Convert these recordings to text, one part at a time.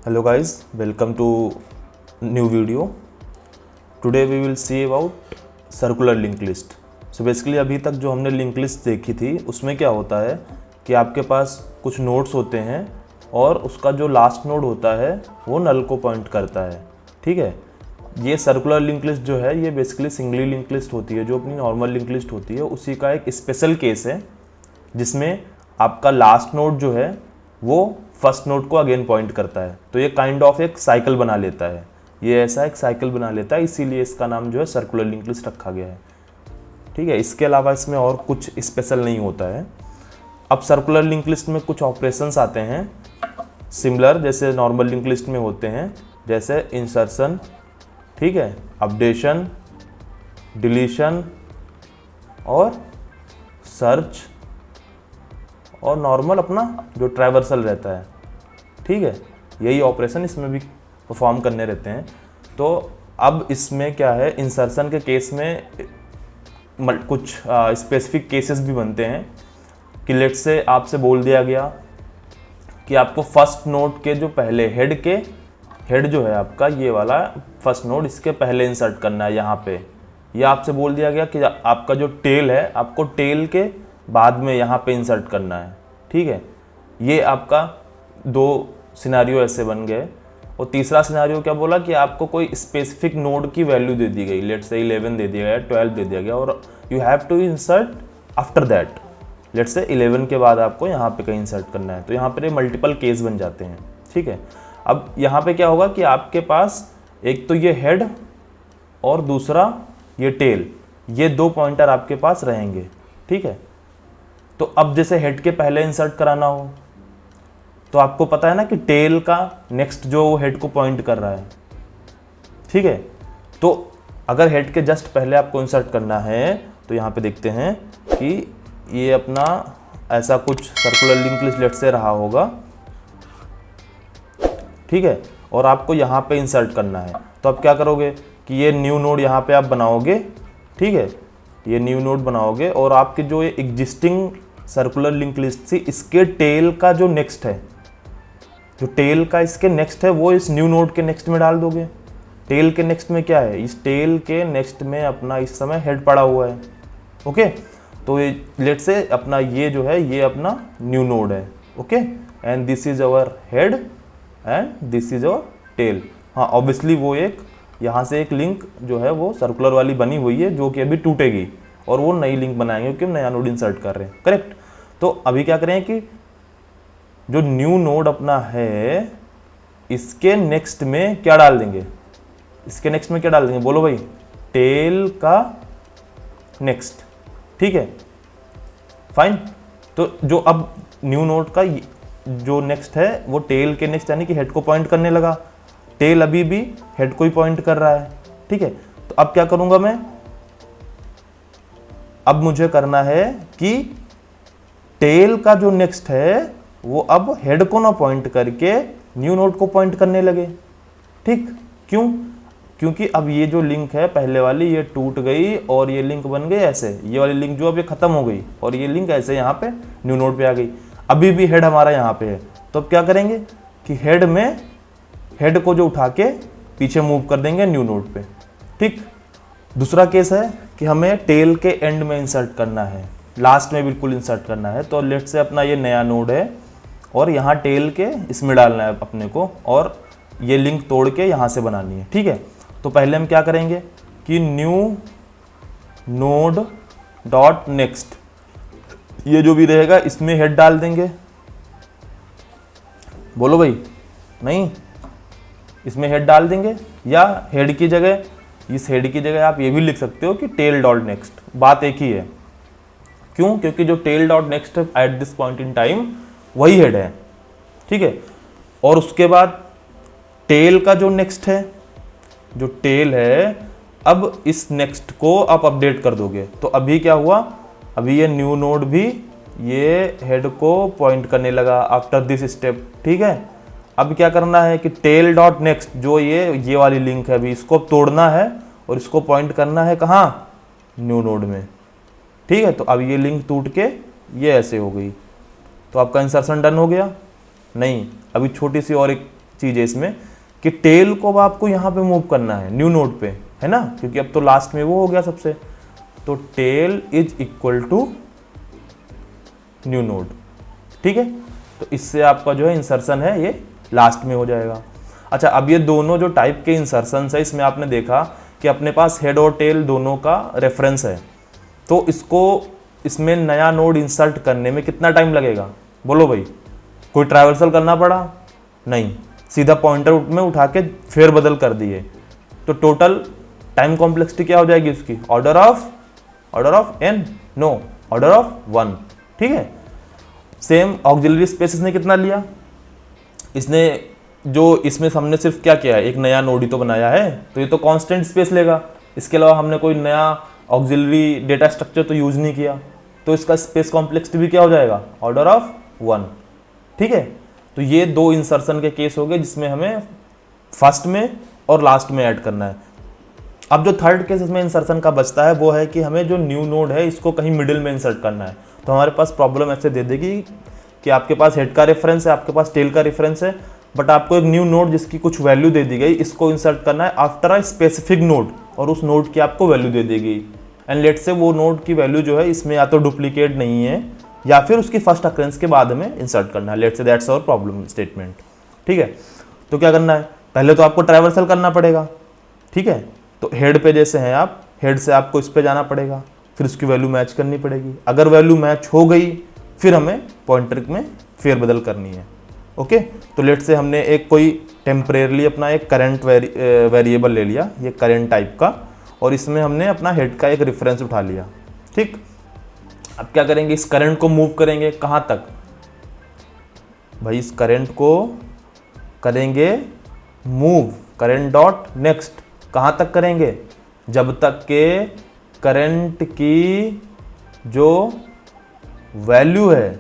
Hello guys, welcome to new video. Today we will see about circular linked list. So basically अभी तक जो हमने link list देखी थी उसमें क्या होता है कि आपके पास कुछ नोड्स होते हैं और उसका जो लास्ट नोड होता है वो नल को पॉइंट करता है। ठीक है, ये सर्कुलर लिंक लिस्ट जो है ये बेसिकली सिंगली लिंक लिस्ट होती है, जो अपनी नॉर्मल लिंक लिस्ट होती है उसी का एक स्पेशल केस है जिसमें आपका लास्ट नोड जो है वो फर्स्ट नोड को अगेन पॉइंट करता है। तो ये काइंड ऑफ एक साइकिल बना लेता है, ये ऐसा एक साइकिल बना लेता है, इसीलिए इसका नाम जो है सर्कुलर लिंक लिस्ट रखा गया है। ठीक है, इसके अलावा इसमें और कुछ स्पेशल नहीं होता है। अब सर्कुलर लिंक लिस्ट में कुछ ऑपरेशंस आते हैं सिमिलर जैसे नॉर्मल लिंक लिस्ट में होते हैं, जैसे इंसर्शन, ठीक है, अपडेशन, डिलीशन और सर्च और नॉर्मल अपना जो ट्रैवर्सल रहता है। ठीक है, यही ऑपरेशन इसमें भी परफॉर्म करने रहते हैं। तो अब इसमें क्या है, इंसर्शन के केस में कुछ स्पेसिफिक केसेस भी बनते हैं कि लेट से आपसे बोल दिया गया कि आपको फर्स्ट नोड के जो पहले हेड जो है आपका ये वाला फर्स्ट नोड इसके पहले इंसर्ट करना है यहाँ पे, या आपसे बोल दिया गया कि आपका जो टेल है आपको टेल के बाद में यहाँ पे इंसर्ट करना है। ठीक है, ये आपका दो सिनारियो ऐसे बन गए। और तीसरा सिनारियो क्या बोला कि आपको कोई स्पेसिफिक नोड की वैल्यू दे दी गई, लेट से 11 दे दिया गया, 12 दे दिया गया और you have to insert after that, let say 11 के बाद आपको यहाँ पे कहीं इंसर्ट करना है। तो यहाँ पर मल्टीपल केस बन जाते हैं। ठीक है, अब यहाँ पे क्या होगा कि आपके पास एक तो ये हेड और दूसरा ये टेल, ये दो पॉइंटर आपके पास रहेंगे। ठीक है, तो अब जैसे हेड के पहले इंसर्ट कराना हो तो आपको पता है ना कि टेल का नेक्स्ट जो हेड को पॉइंट कर रहा है। ठीक है, तो अगर हेड के जस्ट पहले आपको इंसर्ट करना है तो यहाँ पे देखते हैं कि ये अपना ऐसा कुछ सर्कुलर लिंक लिस्ट लेट से रहा होगा। ठीक है, और आपको यहाँ पे इंसर्ट करना है तो अब क्या करोगे कि ये न्यू नोड यहाँ पे आप बनाओगे। ठीक है, ये न्यू नोड बनाओगे और आपके जो ये एग्जिस्टिंग सर्कुलर लिंक लिस्ट थी इसके टेल का जो नेक्स्ट है, जो टेल का इसके नेक्स्ट है वो इस न्यू नोड के नेक्स्ट में डाल दोगे। टेल के नेक्स्ट में क्या है, इस टेल के नेक्स्ट में अपना इस समय हेड पड़ा हुआ है। ओके, तो ये लेट से अपना ये जो है ये अपना न्यू नोड है। Okay, and this is our head and this is our tail. हाँ, ऑब्वियसली वो एक यहाँ से एक लिंक जो है वो सर्कुलर वाली बनी हुई है जो कि अभी टूटेगी और वो नई लिंक बनाएंगे क्योंकि हम नया नोड इंसर्ट कर रहे हैं। करेक्ट, तो अभी क्या करें कि जो न्यू नोड अपना है इसके नेक्स्ट में क्या डाल देंगे, इसके नेक्स्ट में क्या डाल देंगे, बोलो भाई, टेल का नेक्स्ट। ठीक है, फाइन। तो जो अब न्यू नोड का जो नेक्स्ट है वो टेल के नेक्स्ट यानी कि हेड को पॉइंट करने लगा, टेल अभी भी हेड को ही पॉइंट कर रहा है। ठीक है, तो अब क्या करूंगा मैं, अब मुझे करना है कि टेल का जो नेक्स्ट है वो अब हेड को ना पॉइंट करके न्यू नोड को पॉइंट करने लगे। ठीक, क्यों, क्योंकि अब ये जो लिंक है पहले वाली ये टूट गई और ये लिंक बन गई ऐसे, ये वाली लिंक जो अब ये खत्म हो गई और ये लिंक ऐसे यहाँ पे न्यू नोड पे आ गई। अभी भी हेड हमारा यहाँ पे है, तो अब क्या करेंगे कि हेड को जो उठा के पीछे मूव कर देंगे न्यू नोड पे। ठीक, दूसरा केस है कि हमें टेल के एंड में इंसर्ट करना है, लास्ट में बिल्कुल इंसर्ट करना है। तो लेट से अपना ये नया नोड है और यहाँ टेल के इसमें डालना है अपने को और ये लिंक तोड़ के यहाँ से बनानी है। ठीक है, तो पहले हम क्या करेंगे कि न्यू नोड डॉट नेक्स्ट, ये जो भी रहेगा इसमें हेड डाल देंगे। बोलो भाई, नहीं, इसमें हेड डाल देंगे या हेड की जगह, इस हेड की जगह आप ये भी लिख सकते हो कि टेल डॉट नेक्स्ट, बात एक ही है। क्यों, क्योंकि जो tail dot next at this point in time वही हेड है। ठीक है, और उसके बाद टेल का जो नेक्स्ट है, जो टेल है, अब इस नेक्स्ट को आप अपडेट कर दोगे। तो अभी क्या हुआ, अभी ये न्यू नोड भी ये हेड को पॉइंट करने लगा आफ्टर दिस स्टेप। ठीक है, अब क्या करना है कि टेल डॉट नेक्स्ट जो ये वाली लिंक है अभी इसको तोड़ना है और इसको पॉइंट करना है कहाँ, न्यू नोड में। ठीक है, तो अब ये लिंक टूट के ये ऐसे हो गई, तो आपका इंसर्शन डन हो गया। नहीं, अभी छोटी सी और एक चीज़ है इसमें कि टेल को अब आपको यहाँ पे मूव करना है न्यू नोड पे, है ना, क्योंकि अब तो लास्ट में वो हो गया सबसे। तो tail is equal to new node, ठीक है। तो इससे आपका जो है इंसर्शन है ये लास्ट में हो जाएगा। अच्छा, अब ये दोनों जो टाइप के इंसर्शन है इसमें आपने देखा कि अपने पास हेड और टेल दोनों का रेफरेंस है, तो इसमें नया नोड इंसर्ट करने में कितना टाइम लगेगा बोलो भाई? कोई ट्रैवर्सल करना पड़ा? नहीं, सीधा पॉइंटर में उठा के फेरबदल कर दिए। तो टोटल टाइम कॉम्प्लेक्सिटी क्या हो जाएगी उसकी? Order of n, no, order of 1, ठीक है। सेम ऑक्सिलरी स्पेस ने कितना लिया? इसमें हमने सिर्फ क्या किया है, एक नया नोड ही तो बनाया है, तो ये तो कांस्टेंट स्पेस लेगा। इसके अलावा हमने कोई नया ऑक्सिलरी डेटा स्ट्रक्चर तो यूज नहीं किया, तो इसका स्पेस कॉम्प्लेक्सिटी भी क्या हो जाएगा? ऑर्डर ऑफ 1, ठीक है। तो ये दो इंसर्शन के केस हो गए जिसमें हमें फर्स्ट में और लास्ट में ऐड करना है। अब जो थर्ड केस इसमें इंसर्शन का बचता है वो है कि हमें जो न्यू नोड है इसको कहीं मिडिल में इंसर्ट करना है। तो हमारे पास प्रॉब्लम ऐसे दे देगी कि आपके पास हेड का रेफरेंस है, आपके पास टेल का रेफरेंस है, बट आपको एक न्यू नोड जिसकी कुछ वैल्यू दे दी गई, इसको इंसर्ट करना है आफ्टर अ स्पेसिफिक नोड, और उस नोड की आपको वैल्यू दे दी गई। एंड लेट से वो नोड की वैल्यू जो है इसमें या तो डुप्लीकेट नहीं है या फिर उसकी फर्स्ट अकरेंस के बाद हमें इंसर्ट करना है। लेट से दैट्स आवर प्रॉब्लम स्टेटमेंट, ठीक है। तो क्या करना है? पहले तो आपको ट्रैवर्सल करना पड़ेगा, ठीक है। तो हेड पे जैसे हैं आप, हेड से आपको इस पे जाना पड़ेगा, फिर उसकी वैल्यू मैच करनी पड़ेगी। अगर वैल्यू मैच हो गई फिर हमें पॉइंटर में फेरबदल करनी है, ओके। तो लेट से हमने एक कोई टेम्परेरली अपना एक करंट वेरिएबल ले लिया, ये करंट टाइप का, और इसमें हमने अपना हेड का एक रेफरेंस उठा लिया, ठीक। अब क्या करेंगे? इस करंट को मूव करेंगे कहाँ तक भाई? इस करंट को करेंगे मूव, करंट डॉट नेक्स्ट, कहाँ तक करेंगे? जब तक के करंट की जो वैल्यू है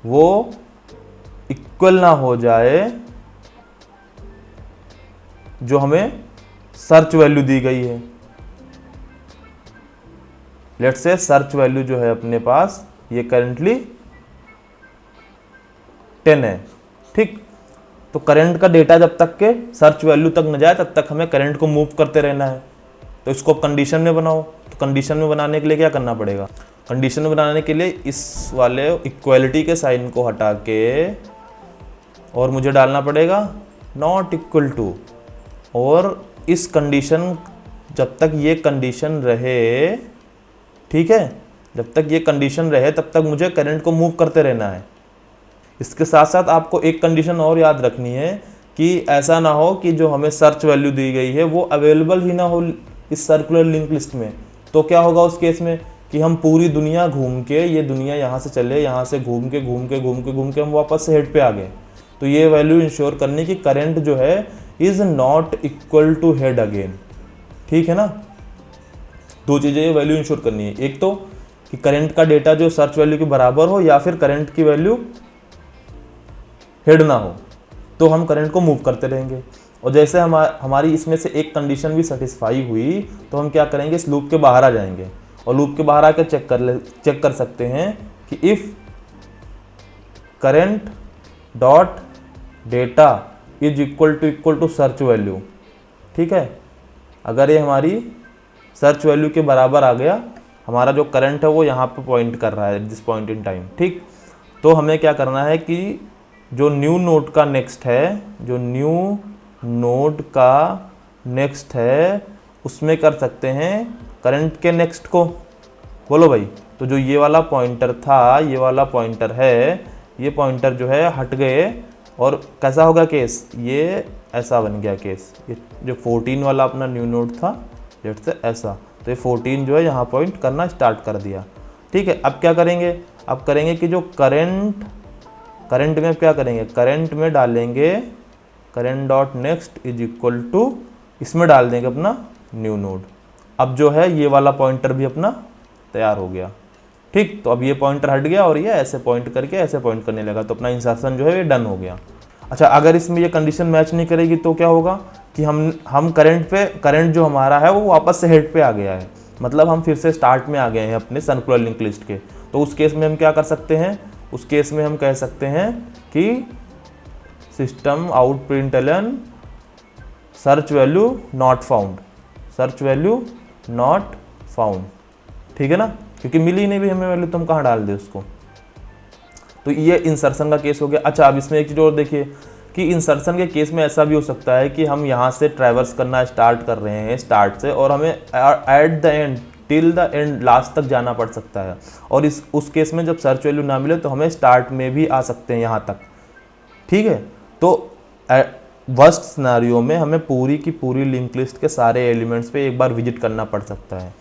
वो इक्वल ना हो जाए जो हमें सर्च वैल्यू दी गई है। लेट्स से सर्च वैल्यू जो है अपने पास ये करंटली 10 है, ठीक। तो करंट का डेटा जब तक के सर्च वैल्यू तक न जाए तब तक हमें करंट को मूव करते रहना है। तो इसको कंडीशन में बनाओ। तो कंडीशन में बनाने के लिए क्या करना पड़ेगा? कंडीशन में बनाने के लिए इस वाले इक्वलिटी के साइन को हटा के और मुझे डालना पड़ेगा नॉट इक्वल टू, और इस कंडीशन जब तक ये कंडीशन रहे, ठीक है, जब तक ये कंडीशन रहे तब तक मुझे करंट को मूव करते रहना है। इसके साथ साथ आपको एक कंडीशन और याद रखनी है कि ऐसा ना हो कि जो हमें सर्च वैल्यू दी गई है वो अवेलेबल ही ना हो इस सर्कुलर लिंक लिस्ट में। तो क्या होगा उस केस में कि हम पूरी दुनिया घूम के, ये दुनिया यहाँ से चले, यहाँ से घूम के हम वापस से हेड पे आ गए। तो ये वैल्यू इंश्योर करने की करंट जो है is not equal to head again, ठीक है ना। दो चीज़ें ये वैल्यू इंश्योर करनी है, एक तो कि करंट का डेटा जो सर्च वैल्यू के बराबर हो या फिर करंट की वैल्यू हेड ना हो, तो हम करंट को मूव करते रहेंगे। और जैसे हमारी इसमें से एक कंडीशन भी सेटिस्फाई हुई तो हम क्या करेंगे? इस लूप के बाहर आ जाएंगे और लूप के बाहर आकर चेक कर सकते हैं कि if current dot data is equal to search value, ठीक है। अगर ये हमारी सर्च वैल्यू के बराबर आ गया, हमारा जो करंट है वो यहाँ पे पॉइंट कर रहा है दिस पॉइंट इन टाइम, ठीक। तो हमें क्या करना है कि जो न्यू नोड का नेक्स्ट है, जो न्यू नोड का नेक्स्ट है उसमें कर सकते हैं करंट के नेक्स्ट को। बोलो भाई। तो जो ये वाला पॉइंटर था, ये वाला पॉइंटर है, ये पॉइंटर जो है हट गए और कैसा होगा केस? ये ऐसा बन गया केस। ये जो 14 वाला अपना न्यू नोड था लेट से ऐसा, तो ये 14 जो है यहाँ पॉइंट करना स्टार्ट कर दिया, ठीक है। अब क्या करेंगे? अब करेंगे कि जो करंट में क्या करेंगे? करंट में डालेंगे current dot next is equal to, इसमें डाल देंगे अपना न्यू नोड। अब जो है ये वाला पॉइंटर भी अपना तैयार हो गया, ठीक। तो अब ये पॉइंटर हट गया और ये ऐसे पॉइंट करके ऐसे पॉइंट करने लगा, तो अपना इंसर्शन जो है ये डन हो गया। अच्छा, अगर इसमें ये कंडीशन मैच नहीं करेगी तो क्या होगा कि हम करंट जो हमारा है वो वापस से हेड पे आ गया है, मतलब हम फिर से स्टार्ट में आ गए हैं अपने सर्कुलर लिंक लिस्ट के। तो उस केस में हम क्या कर सकते हैं? उस केस में हम कह सकते हैं कि system out println search value not found, search value not found, ठीक है ना, क्योंकि मिली नहीं भी हमें वैल्यू, तो हम कहाँ डाल दे उसको। तो ये इंसर्शन का केस हो गया। अच्छा, अब इसमें एक चीज़ और देखिए कि इंसर्शन के केस में ऐसा भी हो सकता है कि हम यहाँ से ट्रैवर्स करना स्टार्ट कर रहे हैं स्टार्ट से, और हमें at the end till the end last तक जाना पड़ सकता है, और उस केस में जब सर्च वैल्यू ना मिले तो हमें स्टार्ट में भी आ सकते हैं यहाँ तक, ठीक है। तो वर्स्ट सिनेरियो में हमें पूरी की पूरी लिंक लिस्ट के सारे एलिमेंट्स पे एक बार विजिट करना पड़ सकता है।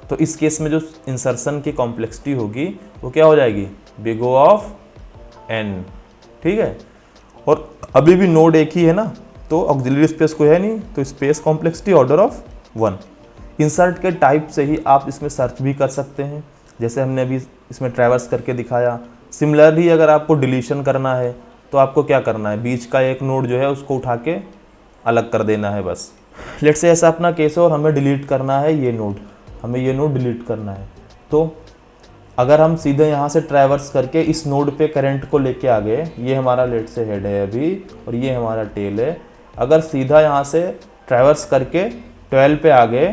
तो इस केस में जो इंसर्शन की कॉम्प्लेक्सिटी होगी वो क्या हो जाएगी, बिग O ऑफ n, ठीक है। और अभी भी नोड एक ही है ना, तो ऑक्सिलरी स्पेस कोई है नहीं, तो space complexity order of 1। Insert के टाइप से ही आप इसमें सर्च भी कर सकते हैं, जैसे हमने अभी इसमें ट्रैवर्स करके दिखाया। सिमिलरली अगर आपको डिलीशन करना है तो आपको क्या करना है, बीच का एक नोड जो है उसको उठा के अलग कर देना है बस। लेट्स से ऐसा अपना केस है और हमें डिलीट करना है ये नोड, हमें ये नोड डिलीट करना है। तो अगर हम सीधे यहाँ से ट्रैवर्स करके इस नोड पे करंट को लेके आ गए, ये हमारा लेट से हेड है अभी और ये हमारा टेल है, अगर सीधा यहाँ से ट्रैवर्स करके 12 पे आ गए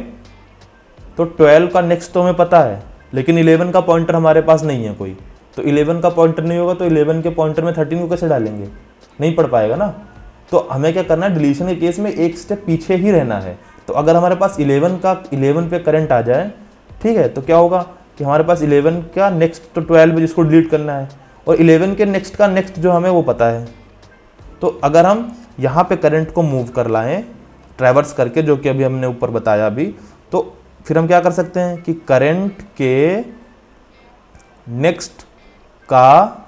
तो 12 का नेक्स्ट तो हमें पता है, लेकिन 11 का पॉइंटर हमारे पास नहीं है कोई, तो 11 का पॉइंटर नहीं होगा तो 11 के पॉइंटर में 13 को कैसे डालेंगे, नहीं पढ़ पाएगा ना। तो हमें क्या करना है, डिलीशन के केस में एक स्टेप पीछे ही रहना है। तो अगर हमारे पास 11 पे करंट आ जाए, ठीक है, तो क्या होगा कि हमारे पास 11 का नेक्स्ट तो 12 है जिसको डिलीट करना है, और 11 के नेक्स्ट का नेक्स्ट जो हमें वो पता है। तो अगर हम यहाँ पे करंट को मूव कर लाएं ट्रैवर्स करके, जो कि अभी हमने ऊपर बताया अभी, तो फिर हम क्या कर सकते हैं कि करंट के नेक्स्ट का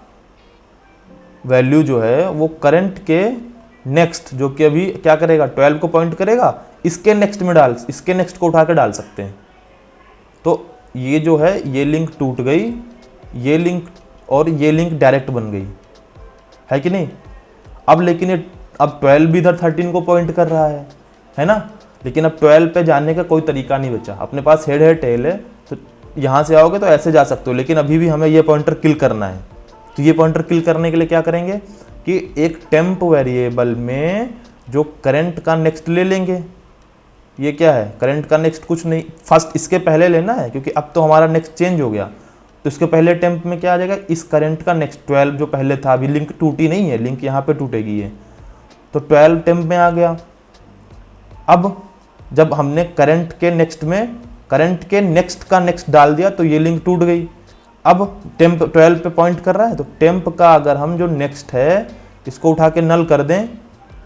वैल्यू जो है वो करंट के नेक्स्ट, जो कि अभी क्या करेगा 12 को पॉइंट करेगा, इसके नेक्स्ट में इसके नेक्स्ट को उठा के डाल सकते हैं। तो ये जो है ये लिंक टूट गई, ये लिंक और ये लिंक डायरेक्ट बन गई, है कि नहीं। अब लेकिन ये अब 12 भी इधर 13 को पॉइंट कर रहा है ना, लेकिन अब 12 पे जाने का कोई तरीका नहीं बचा। अपने पास हेड है टेल है, तो यहाँ से आओगे तो ऐसे जा सकते हो, लेकिन अभी भी हमें ये पॉइंटर किल करना है। तो ये पॉइंटर किल करने के लिए क्या करेंगे कि एक टेम्प वेरिएबल में जो करंट का नेक्स्ट ले लेंगे। ये क्या है, करंट का नेक्स्ट कुछ नहीं, फर्स्ट इसके पहले लेना है, क्योंकि अब तो हमारा नेक्स्ट चेंज हो गया। तो इसके पहले टेम्प में क्या आ जाएगा, इस करंट का नेक्स्ट 12 जो पहले था, अभी लिंक टूटी नहीं है, लिंक यहाँ पे टूटेगी है, तो 12 टेम्प में आ गया। अब जब हमने करंट के नेक्स्ट में करंट के नेक्स्ट का नेक्स्ट डाल दिया तो ये लिंक टूट गई। अब टेम्प 12 पे पॉइंट कर रहा है, तो टेम्प का अगर हम जो नेक्स्ट है इसको उठा के नल कर दें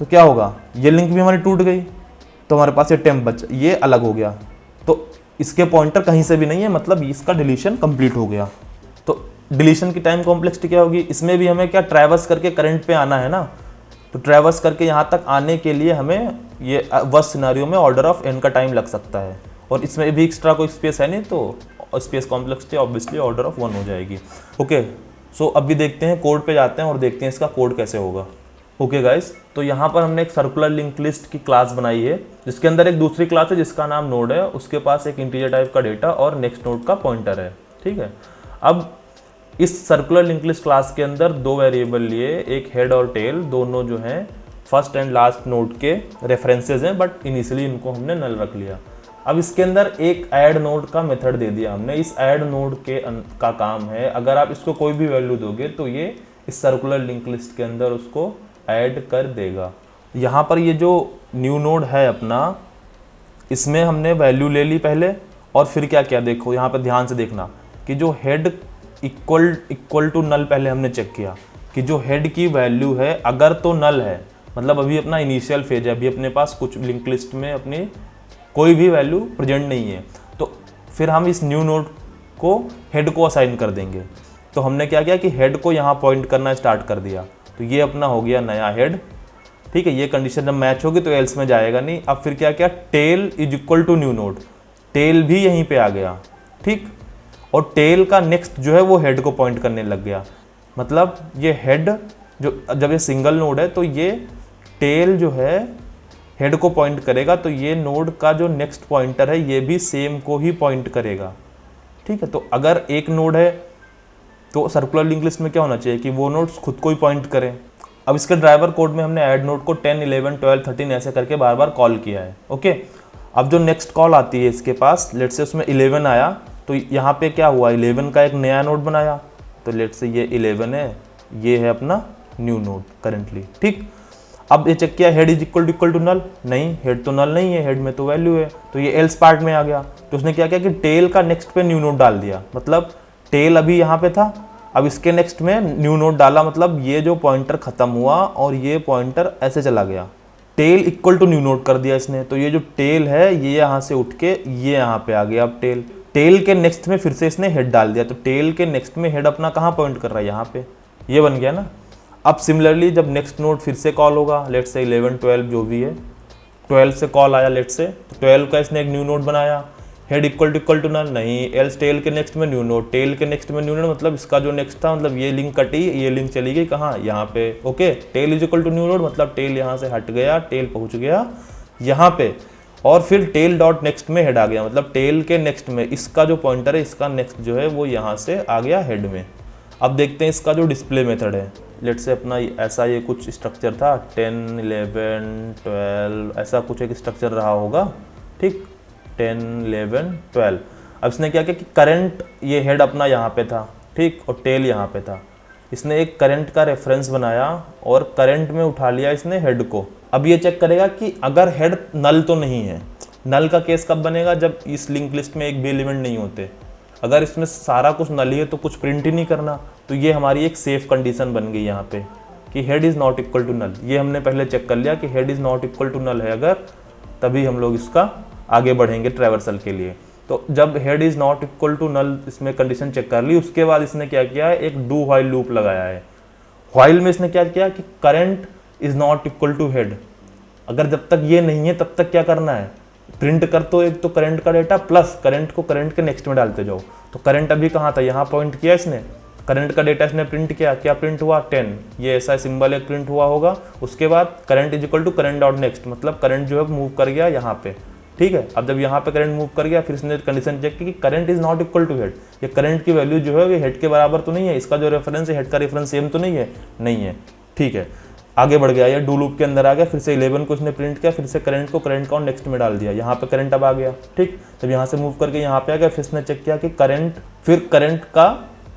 तो क्या होगा, ये लिंक भी हमारी टूट गई, तो हमारे पास ये टेम्प बचा, ये अलग हो गया। तो इसके पॉइंटर कहीं से भी नहीं है, मतलब इसका डिलीशन कंप्लीट हो गया। तो डिलीशन की टाइम कॉम्प्लेक्सिटी क्या होगी, इसमें भी हमें क्या ट्रैवर्स करके करंट पे आना है ना, तो ट्रैवर्स करके यहाँ तक आने के लिए हमें ये वर्स्ट सिनेरियो में ऑर्डर ऑफ n का टाइम लग सकता है, और इसमें भी एक्स्ट्रा कोई स्पेस है नहीं, तो space complexity obviously order of 1 हो जाएगी। ओके, सो अभी देखते हैं कोड पे जाते हैं और देखते हैं इसका कोड कैसे होगा। ओके गाइस, तो यहाँ पर हमने एक सर्कुलर लिंक लिस्ट की क्लास बनाई है, जिसके अंदर एक दूसरी क्लास है जिसका नाम नोड है, उसके पास एक इंटीजर टाइप का डेटा और नेक्स्ट नोड का पॉइंटर है, ठीक है। अब इस सर्कुलर लिंक लिस्ट क्लास के अंदर दो वेरिएबल लिए, एक हेड और टेल, दोनों जो हैं फर्स्ट एंड लास्ट नोड के रेफरेंसेस हैं, बट इनिशियली इनको हमने नल रख लिया। अब इसके अंदर एक ऐड नोड का मेथड दे दिया हमने। इस ऐड नोड का काम है, अगर आप इसको कोई भी वैल्यू दोगे तो ये इस सर्कुलर लिंक लिस्ट के अंदर उसको ऐड कर देगा। यहाँ पर ये जो न्यू नोड है अपना, इसमें हमने वैल्यू ले ली पहले, और फिर क्या किया देखो, यहाँ पर ध्यान से देखना कि जो हेड इक्वल टू नल पहले हमने चेक किया कि जो हेड की वैल्यू है अगर तो नल है, मतलब अभी अपना इनिशियल फेज है, अभी अपने पास कुछ लिंक लिस्ट में अपनी कोई भी वैल्यू प्रेजेंट नहीं है, तो फिर हम इस न्यू नोड को हेड को असाइन कर देंगे। तो हमने क्या किया कि हेड को यहाँ पॉइंट करना स्टार्ट कर दिया, तो ये अपना हो गया नया हेड, ठीक है। ये कंडीशन जब मैच होगी तो एल्स में जाएगा नहीं। अब फिर क्या किया, tail is equal to new node, tail भी यहीं पे आ गया, ठीक, और टेल का नेक्स्ट जो है वो हेड को पॉइंट करने लग गया। मतलब ये हेड जो, जब ये सिंगल नोड है तो ये टेल जो है हेड को पॉइंट करेगा, तो ये नोड का जो नेक्स्ट पॉइंटर है ये भी सेम को ही पॉइंट करेगा, ठीक है। तो अगर एक नोड है तो सर्कुलर लिंक लिस्ट में क्या होना चाहिए कि वो नोड्स खुद को ही पॉइंट करें, अब इसके ड्राइवर कोड में हमने ऐड नोड को 10, 11, 12, 13 ऐसे करके बार बार कॉल किया है। ओके, अब जो नेक्स्ट कॉल आती है इसके पास, लेट से उसमें 11 आया, तो यहाँ पे क्या हुआ, 11 का एक नया नोड बनाया, तो लेट से ये 11 है, ये है अपना न्यू नोड करेंटली। ठीक, अब ये चेक किया head is equal to null, नहीं हेड तो नल नहीं है, हेड में तो वैल्यू है, तो ये एल्स पार्ट में आ गया। तो उसने क्या किया कि टेल का नेक्स्ट पे न्यू नोड डाल दिया, मतलब टेल अभी यहाँ पे था, अब इसके नेक्स्ट में न्यू नोड डाला, मतलब ये जो पॉइंटर खत्म हुआ और ये पॉइंटर ऐसे चला गया, tail equal to new node कर दिया इसने। तो ये जो टेल है ये यहाँ से उठ के ये यहाँ पे आ गया। अब टेल के नेक्स्ट में फिर से इसने हेड डाल दिया, तो टेल के नेक्स्ट में हेड अपना कहाँ पॉइंट कर रहा है, यहाँ पे, ये बन गया ना। अब सिमिलरली जब नेक्स्ट नोड फिर से कॉल होगा, लेट से 11, 12 जो भी है, 12 से कॉल आया लेट से, तो 12 का इसने एक न्यू नोड बनाया, हेड इक्वल टू नल, नहीं एल्स टेल के नेक्स्ट में न्यू नोड, टेल के नेक्स्ट में न्यू नोड, मतलब इसका जो नेक्स्ट था, मतलब ये लिंक कटी, ये लिंक चली गई कहाँ, यहाँ पे। Okay, tail is equal to new node, मतलब टेल यहाँ से हट गया, टेल पहुँच गया यहाँ पे, और फिर टेल डॉट नेक्स्ट में हेड आ गया, मतलब टेल के नेक्स्ट में इसका जो पॉइंटर है, इसका नेक्स्ट जो है वो यहाँ से आ गया हेड में। अब देखते हैं इसका जो डिस्प्ले मेथड है, लेट से अपना ऐसा ये कुछ स्ट्रक्चर था, 10, 11, 12 ऐसा कुछ एक स्ट्रक्चर रहा होगा। ठीक, 10, 11, 12। अब इसने क्या किया कि करंट, ये हेड अपना यहाँ पे था, ठीक, और टेल यहाँ पे था, इसने एक करंट का रेफरेंस बनाया और करंट में उठा लिया इसने हेड को। अब ये चेक करेगा कि अगर हेड नल तो नहीं है, नल का केस कब बनेगा, जब इस लिंक लिस्ट में एक भी एलिमेंट नहीं होते। अगर इसमें सारा कुछ नल ही है तो कुछ प्रिंट ही नहीं करना, तो ये हमारी एक सेफ कंडीशन बन गई यहाँ पे कि head is not equal to null. ये हमने पहले चेक कर लिया कि head is not equal to null है अगर, तभी हम लोग इसका आगे बढ़ेंगे ट्रैवर्सल के लिए। तो जब head is not equal to null इसमें कंडीशन चेक कर ली, उसके बाद इसने क्या किया है, एक डू व्हाइल लूप लगाया है। व्हाइल में इसने क्या किया कि current is not equal to head, अगर जब तक ये नहीं है तब तक क्या करना है, प्रिंट कर तो एक तो करंट का डेटा प्लस करंट को करंट के नेक्स्ट में डालते जाओ। तो करंट अभी कहाँ था, यहाँ पॉइंट किया इसने, करंट का डेटा इसने प्रिंट किया, क्या प्रिंट हुआ 10, ये ऐसा सिंबल एक प्रिंट हुआ होगा। उसके बाद current is equal to current dot next, मतलब करंट जो है मूव कर गया यहाँ पे। ठीक है, अब जब यहाँ पे करंट मूव कर गया, फिर इसने कंडीशन चेक की कि current is not equal to head, ये करंट की वैल्यू जो है वो हेड के बराबर तो नहीं है, इसका जो रेफरेंस है हेड का रेफरेंस सेम तो नहीं है, नहीं है। ठीक है, आगे बढ़ गया, ये डू लूप के अंदर आ गया, फिर से 11 को इसने प्रिंट किया, फिर से करंट को करंट का नेक्स्ट में डाल दिया, यहाँ पे करंट अब आ गया। ठीक, तब यहाँ से मूव करके यहाँ पे आ गया, फिर इसने चेक किया कि करंट, फिर करंट का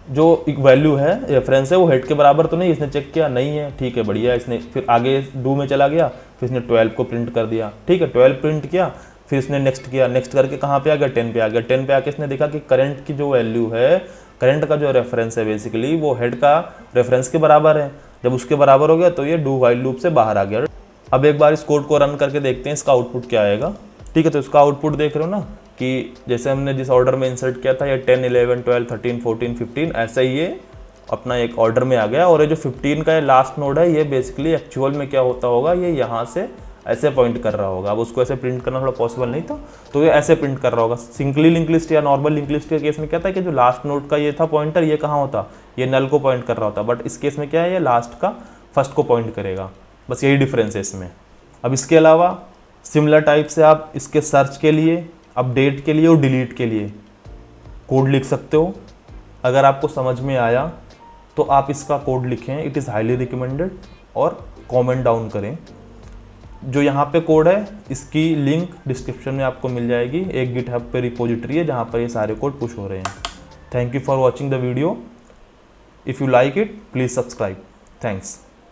जो एक वैल्यू है रेफरेंस है वो हेड के बराबर तो नहीं, इसने चेक किया नहीं है। ठीक है, बढ़िया, इसने फिर आगे डू में चला गया, फिर इसने 12 को प्रिंट कर दिया। ठीक है, 12 प्रिंट किया, फिर इसने नेक्स्ट किया, नेक्स्ट करके कहाँ पे आ गया, 10 पे आ गया। 10 पे आके इसने देखा कि करंट की जो वैल्यू है, करंट का जो रेफरेंस है बेसिकली वो हेड का रेफरेंस के बराबर है। जब उसके बराबर हो गया तो ये डू व्हाइल लूप से बाहर आ गया। अब एक बार इस कोड को रन करके देखते हैं इसका आउटपुट क्या आएगा। ठीक है, तो इसका आउटपुट देख रहे हो ना कि जैसे हमने जिस ऑर्डर में इंसर्ट किया था, ये 10, 11, 12, 13, 14, 15 ऐसा ही ये अपना एक ऑर्डर में आ गया। और ये जो 15 का ये लास्ट नोड है, ये बेसिकली एक्चुअल में क्या होता होगा, ये यहाँ से ऐसे पॉइंट कर रहा होगा। अब उसको ऐसे प्रिंट करना थोड़ा पॉसिबल नहीं था, तो ये ऐसे प्रिंट कर रहा होगा। सिंगली लिंक लिस्ट या नॉर्मल लिंक लिस्ट के केस में क्या था कि जो लास्ट नोड का ये था पॉइंटर, ये कहाँ होता, ये नल को पॉइंट कर रहा होता, बट इस केस में क्या है, ये लास्ट का फर्स्ट को पॉइंट करेगा। बस यही डिफरेंस है इसमें। अब इसके अलावा सिमिलर टाइप से आप इसके सर्च के लिए, अपडेट के लिए और डिलीट के लिए कोड लिख सकते हो। अगर आपको समझ में आया तो आप इसका कोड लिखें, इट इज़ हाईली रिकमेंडेड, और कमेंट डाउन करें। जो यहाँ पे कोड है इसकी लिंक डिस्क्रिप्शन में आपको मिल जाएगी। एक गिटहब पे रिपोजिटरी है जहाँ पर ये सारे कोड पुश हो रहे हैं। Thank you for watching the video. If you like it please subscribe. Thanks.